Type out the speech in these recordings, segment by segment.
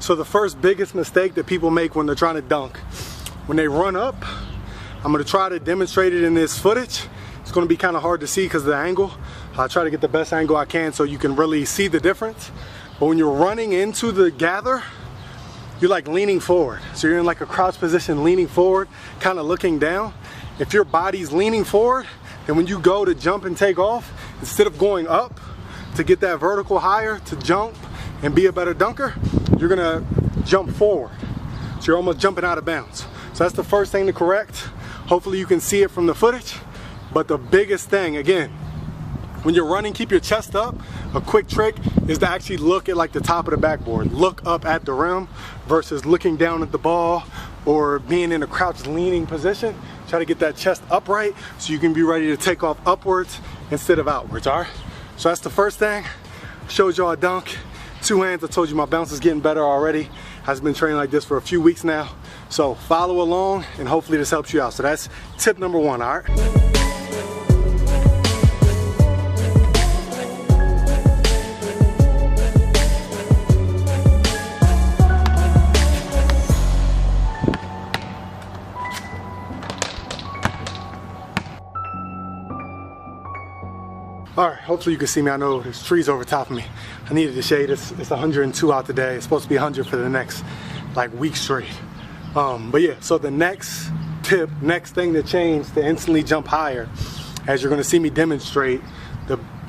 So the first biggest mistake that people make when they're trying to dunk, when they run up, I'm going to try to demonstrate it in this footage. It's going to be kind of hard to see because of the angle. I'll try to get the best angle I can so you can really see the difference. But when you're running into the gather, you're like leaning forward. So you're in like a crouch position, leaning forward, kind of looking down. If your body's leaning forward, then when you go to jump and take off, instead of going up to get that vertical higher to jump and be a better dunker, you're gonna jump forward. So you're almost jumping out of bounds. So that's the first thing to correct. Hopefully you can see it from the footage. But the biggest thing, again, when you're running, keep your chest up. A quick trick is to actually look at like the top of the backboard. Look up at the rim versus looking down at the ball or being in a crouched leaning position. Try to get that chest upright so you can be ready to take off upwards instead of outwards, all right? So that's the first thing. Showed y'all a dunk. 2 hands, I told you my bounce is getting better already. I've been training like this for a few weeks now. So follow along and hopefully this helps you out. So that's tip number 1, all right? All right, hopefully you can see me. I know there's trees over top of me. I needed the shade. It's 102 out today. It's supposed to be 100 for the next like week straight. But yeah, so the next tip, next thing to change to instantly jump higher, as you're gonna see me demonstrate,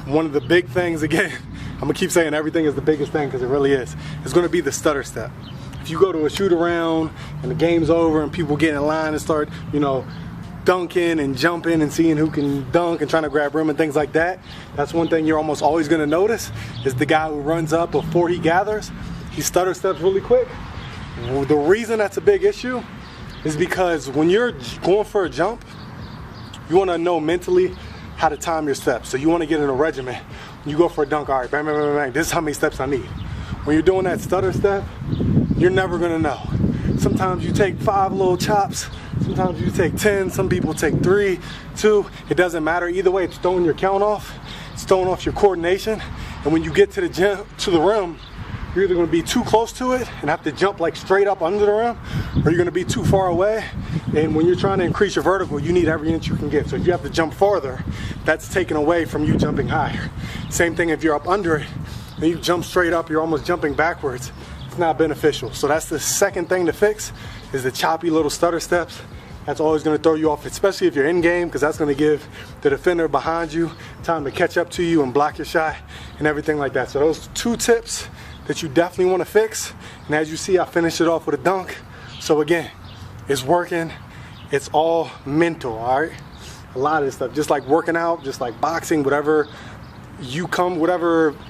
one of the big things, again, I'm gonna keep saying everything is the biggest thing because it really is. It's gonna be the stutter step. If you go to a shoot around and the game's over and people get in line and start, you know, dunking and jumping and seeing who can dunk and trying to grab rim and things like that, that's one thing you're almost always going to notice is the guy who runs up before he gathers, he stutter steps really quick. The reason that's a big issue is because when you're going for a jump, you want to know mentally how to time your steps. So you want to get in a regimen. When you go for a dunk, all right, bang, bang, bang, bang, this is how many steps I need. When you're doing that stutter step, you're never going to know. Sometimes you take 5 little chops, sometimes you take 10, some people take 3, 2, it doesn't matter. Either way, it's throwing your count off, it's throwing off your coordination, and when you get to the rim, you're either gonna be too close to it and have to jump like straight up under the rim, or you're gonna be too far away, and when you're trying to increase your vertical, you need every inch you can get. So if you have to jump farther, that's taken away from you jumping higher. Same thing if you're up under it, and you jump straight up, you're almost jumping backwards. It's not beneficial. So that's the second thing to fix, is the choppy little stutter steps. That's always going to throw you off, especially if you're in game, because that's going to give the defender behind you time to catch up to you and block your shot and everything like that. So those 2 tips that you definitely want to fix. And as you see, I finished it off with a dunk. So again, it's working. It's all mental, all right? A lot of this stuff, just like working out, just like boxing, whatever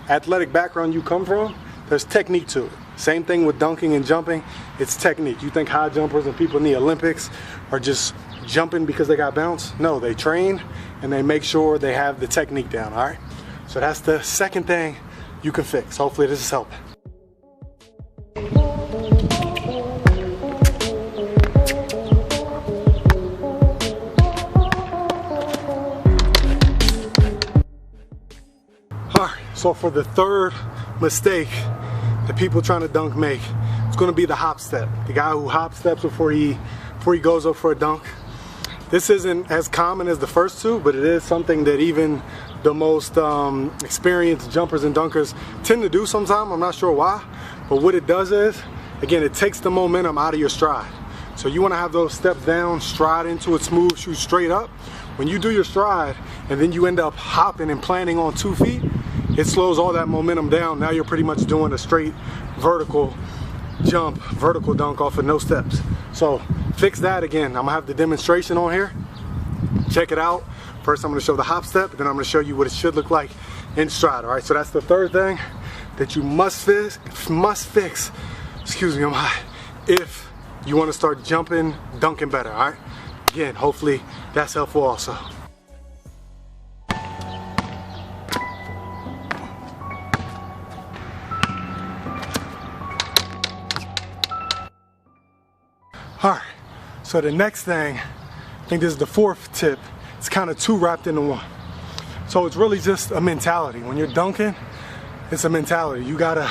athletic background you come from, there's technique to it. Same thing with dunking and jumping, it's technique. You think high jumpers and people in the Olympics are just jumping because they got bounce? No, they train and they make sure they have the technique down, all right? So that's the second thing you can fix. Hopefully this is helping. All right, so for the third mistake that people trying to dunk make, it's going to be the hop step. The guy who hop steps before he goes up for a dunk. This isn't as common as the first 2, but it is something that even the most experienced jumpers and dunkers tend to do sometimes. I'm not sure why, but what it does is, again, it takes the momentum out of your stride. So you want to have those steps down, stride into it smooth, shoot straight up. When you do your stride and then you end up hopping and planting on 2 feet, it slows all that momentum down. Now you're pretty much doing a straight vertical jump, vertical dunk off of no steps. So fix that. Again, I'm gonna have the demonstration on here. Check it out. First I'm gonna show the hop step, then I'm gonna show you what it should look like in stride. All right, so that's the third thing that you must fix, excuse me, I'm high, if you wanna start jumping, dunking better, all right? Again, hopefully that's helpful also. All right, so the next thing, I think this is the 4th tip, it's kind of 2 wrapped into 1. So it's really just a mentality. When you're dunking, it's a mentality. You gotta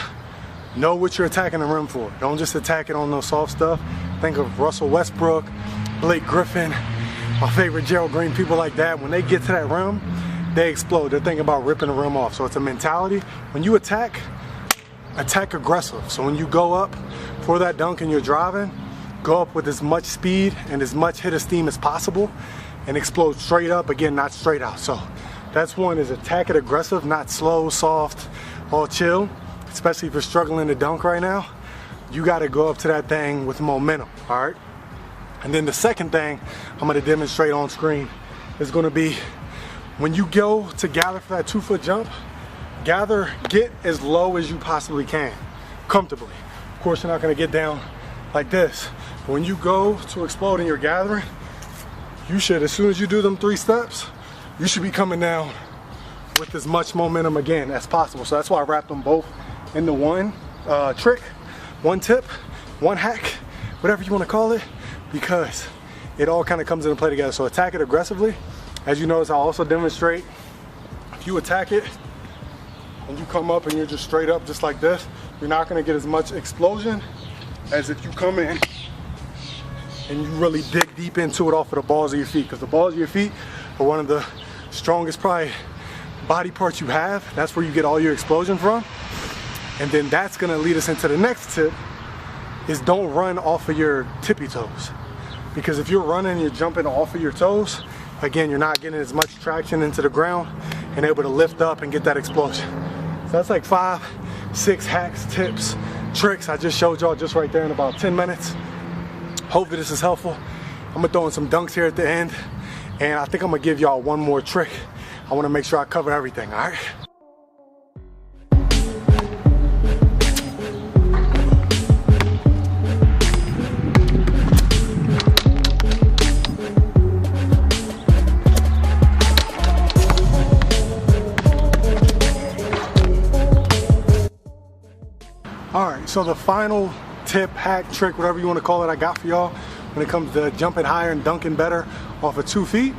know what you're attacking the rim for. Don't just attack it on no soft stuff. Think of Russell Westbrook, Blake Griffin, my favorite Gerald Green, people like that. When they get to that rim, they explode. They're thinking about ripping the rim off. So it's a mentality. When you attack aggressive. So when you go up for that dunk and you're driving, go up with as much speed and as much hit of steam as possible and explode straight up, again, not straight out. So that's one, is attack it aggressive, not slow, soft, all chill. Especially if you're struggling to dunk right now, you gotta go up to that thing with momentum, all right? And then the second thing I'm gonna demonstrate on screen is gonna be when you go to gather for that 2-foot jump, get as low as you possibly can, comfortably. Of course, you're not gonna get down like this. But when you go to explode and you're gathering, you should, as soon as you do them 3 steps, you should be coming down with as much momentum again as possible. So that's why I wrapped them both into one trick, one tip, one hack, whatever you want to call it, because it all kind of comes into play together. So attack it aggressively. As you notice, I'll also demonstrate, if you attack it and you come up and you're just straight up just like this, you're not going to get as much explosion as if you come in and you really dig deep into it off of the balls of your feet, because the balls of your feet are one of the strongest probably body parts you have. That's where you get all your explosion from. And then that's gonna lead us into the next tip, is don't run off of your tippy toes. Because if you're running, you're jumping off of your toes, again, you're not getting as much traction into the ground and able to lift up and get that explosion. So that's like 5, 6 hacks, tips, tricks I just showed y'all just right there in about 10 minutes. Hopefully this is helpful. I'm gonna throw in some dunks here at the end, and I think I'm gonna give y'all one more trick. I wanna make sure I cover everything, all right? All right, so the final tip, hack, trick, whatever you want to call it, I got for y'all when it comes to jumping higher and dunking better off of 2 feet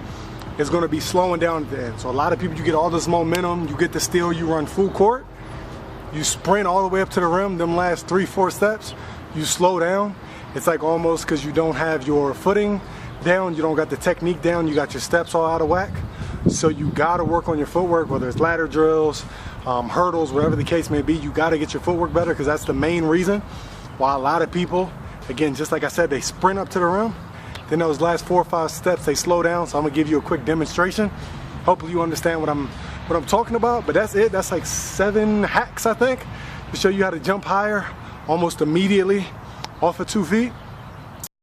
is going to be slowing down at the end. So a lot of people, you get all this momentum, you get the steal, you run full court, you sprint all the way up to the rim, them last 3-4 steps, you slow down. It's like almost because you don't have your footing down, you don't got the technique down, you got your steps all out of whack. So you got to work on your footwork, whether it's ladder drills, hurdles, whatever the case may be. You got to get your footwork better, because that's the main reason why a lot of people, again, just like I said, they sprint up to the rim, then those last 4 or 5 steps they slow down. So I'm gonna give you a quick demonstration. Hopefully you understand what I'm talking about. But that's it. That's like 7 hacks, I think, to show you how to jump higher almost immediately off of 2 feet.